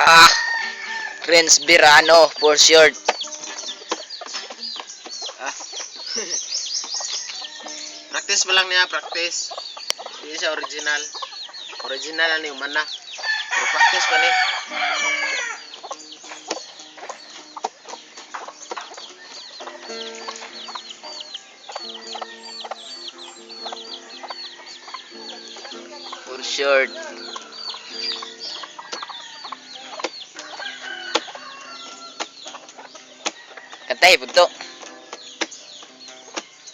Ah, Renz Birano for short. Ah. Practice pa lang niya, practice. Hindi siya original. Original ano yung mana. Pero practice pa ni. For short. Kantay pugto.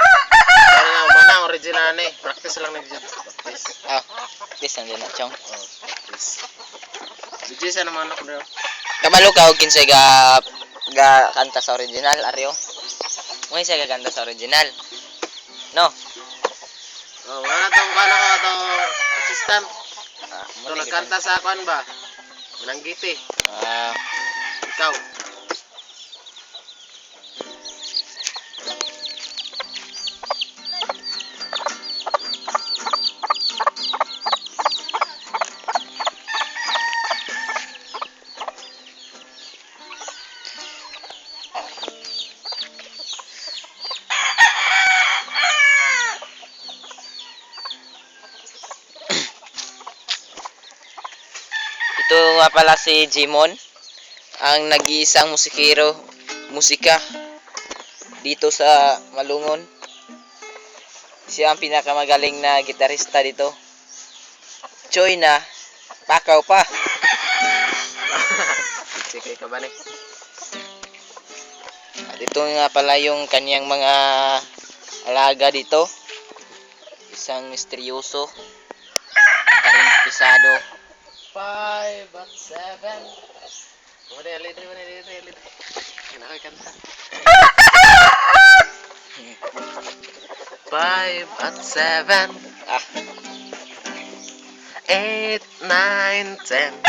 Kaya nga, mana original ni. Practice lang na dyan. Practice. Ah, this ang na chong. Oh, practice. Sige siya naman ako bro. Kamalo ka og kinsay ga kanta sa original Aryo. Mo siya ga kanta sa original. No. Oh, wala tong bala ko tong assistant. Ah, Ito nagkanta sa akuan ba? Mananggiti. Ah, Ikaw. ito nga pala si Jimon, ang nag-iisang musika dito sa Malungon. Siya ang pinakamagaling na gitarista dito. Choy na, pakaw pa. Sige ka ba ni? At ito nga pala yung kanyang mga alaga dito. Isang misteryoso, tarimpisado. 5 at 7. Wala ulit. Kailangan kanta. 5 at 7. Ah, 8, 9, 10.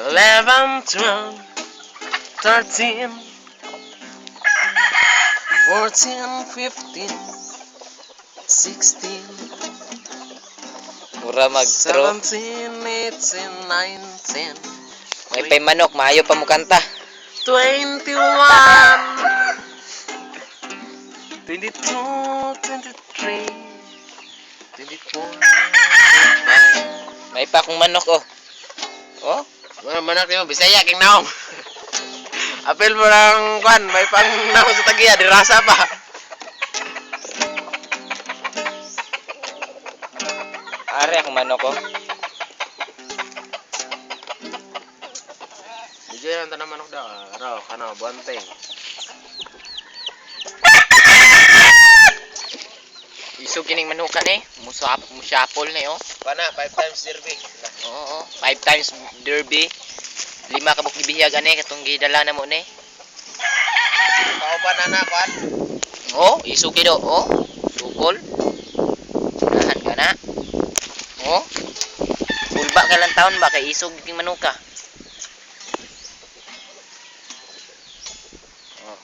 11, 12, 13, 14, 15, 16, mura mag-throw. 17, 18, 19, May pay manok, maayo pa mo kanta. 21, 22, 23, 24, 25. May pa akong manok oh. Oh, Mga manak niyo, Bisaya king naong. Apel mo lang kwan, may pang naong sa tagiya, dirasa pa. are akong manok oh. Medyo yan tanang manok daw, araw, kano, buwanteng. Isog kining manukan eh. Musyapol na oh. Pana, 5 times derby. Oo, 5 times derby. 5 ka buk gibihag ani katong gidala na mo ni. Pao ba na kwan? Oh, isog kido oh. Sukol. Nahan ka na. Oh. Ulba ka lang taon ba kay isog king manuka. Oh.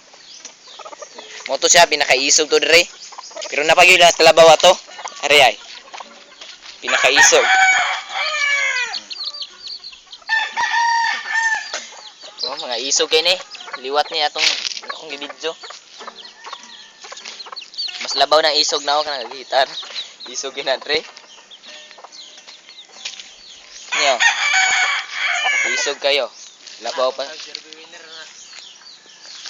Mo to siya pinakaisog to dire. Pero napagila talabaw ato. Ari ay. Pinakaisog. Oh, mga isog kay ni. Liwat ni atong akong gibidyo. Mas labaw na isog na ako kanang gitar. Isog kinadre. Niyo. Isog kayo. Labaw pa. Derby winner na.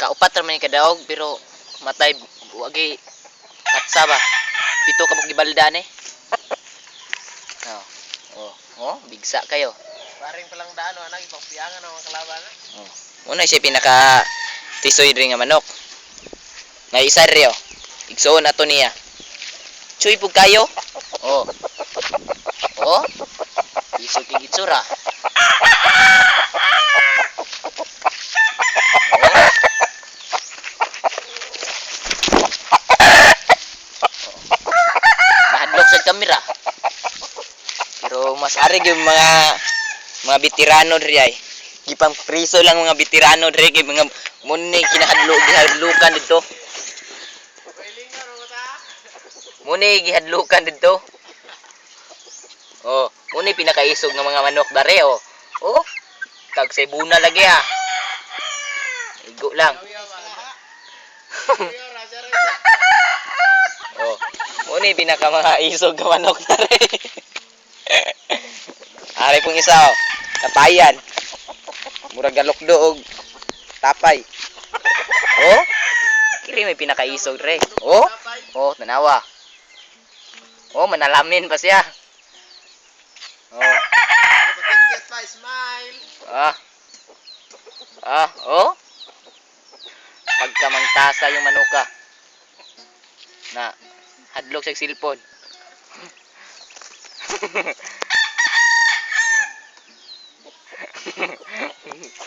Kaupat ra man ni kadaog pero matay wagi katsa ba. Pito ka bug gibalda ni. Oh, bigsa kayo. Paring palang daan, anak, ipagpiangan ang mga kalaban. Oh. Una siya pinaka tisoy ring nga manok. Nga isa ryo. Igsoon ato niya. Chuy pug kayo. Oh. Oh. Isog kig itsura. Nahadlok sa kamera. Pero mas arig yung mga veterano diri ay. Gipang priso lang mga veterano diri kay mga muni gihadlukan dito. Muni gihadlukan dito. Oh, muni pinakaisog ng mga manok dare oh. Oh, kag sebuna lagi ah. Igo lang. Oh, mo ni pinaka mga isog ka manok na rin. Ari pong isa oh. Tapayan. Murag galokdo og tapay. Oh, kini may pinakaisog re. Oh, oh, tanawa. Oh, manalamin pa siya. Oh, Patikit pa, smile. ah. Ah, oh. Pagkamangtasa yung manuka. Na hadlok sa silpon.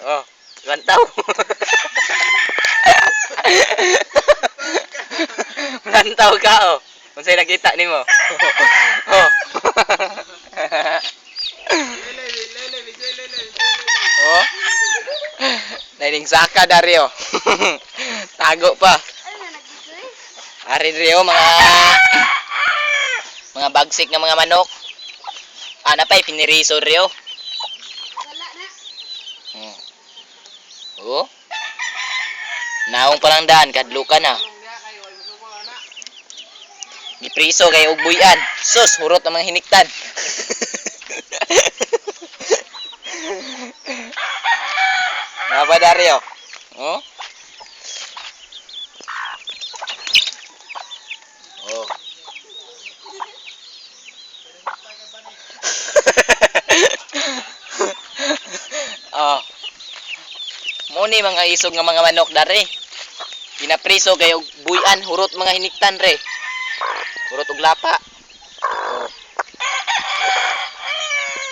Oh, lantaw. Lantaw ka oh. Unsay nakita nimo? Oh. Oh. Naining saka Dario. Tago pa. Ari Dario mga bagsik ng mga manok. Ana pa piniriso Dario. Oh. Naong parang daan kadlukan na. Gipriso kay og buyan. Sus, hurot ang mga hiniktan. Napa Dario? Oh. Oh. Oh. Muni mga isog nga mga manok dari. Ginapriso kay og buyan, hurot mga hiniktan re. Hurot og lapa. Oh.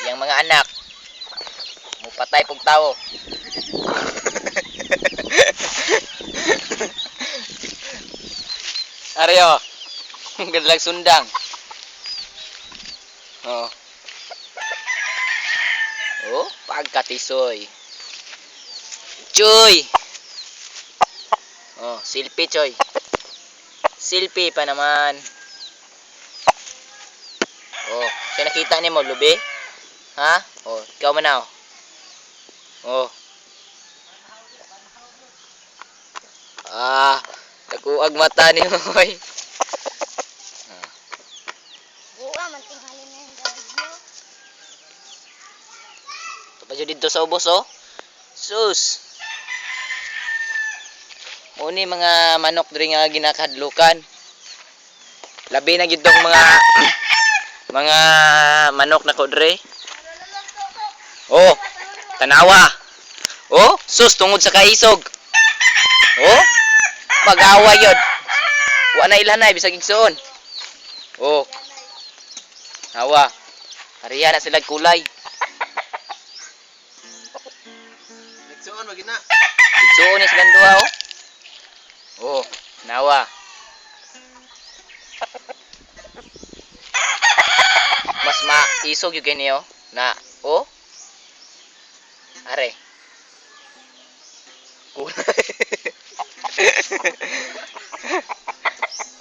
Yang mga anak mupatay pog tawo. Aryo. Gadlag sundang. Oh. Oh, pagkatisoy. Choy. Oh, silpi choy. Silpi pa naman. Oh, kaya nakita ni mo lubi? Ha? Oh, ikaw man now. Oh. Ah, nakuag mata ni Hoy. Buwa man tingali na yung video. Ito pa dito sa ubos oh. Sus. Muni mga manok diri nga ginakadlukan. Labi na gid tong mga mga manok na ko diri. Oh, tanawa. Oh, sus tungod sa kaisog. Oh, pag-awa yun. Wa na ilanay bisag igsoon. Oh. Hawa. Hariya na sila kulay. Nagsuon mo gina. Igsoon ni silang duha oh. Oh, nawa. Mas maisog yung ganyo na oh. Are. Kulay.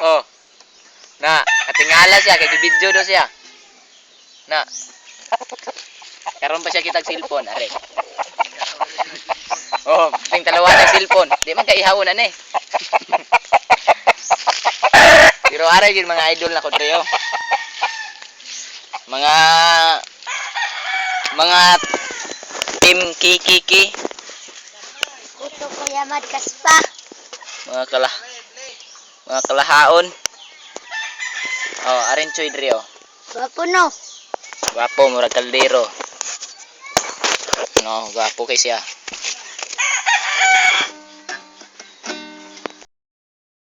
Oh. Na, katingala siya kay gibidyo do siya. Na. Karon pa siya kitag cellphone, are. Oh, ting talawa ng cellphone. Di man kaihawon ani. Pero are gid mga idol na ko dre oh. Mga team Kikiki. Kuto ko yamad kaspa. Mga kalahaon. Oh, arin choy dre oh. Bapo no. Gwapo murag kaldero. No, gwapo kay siya.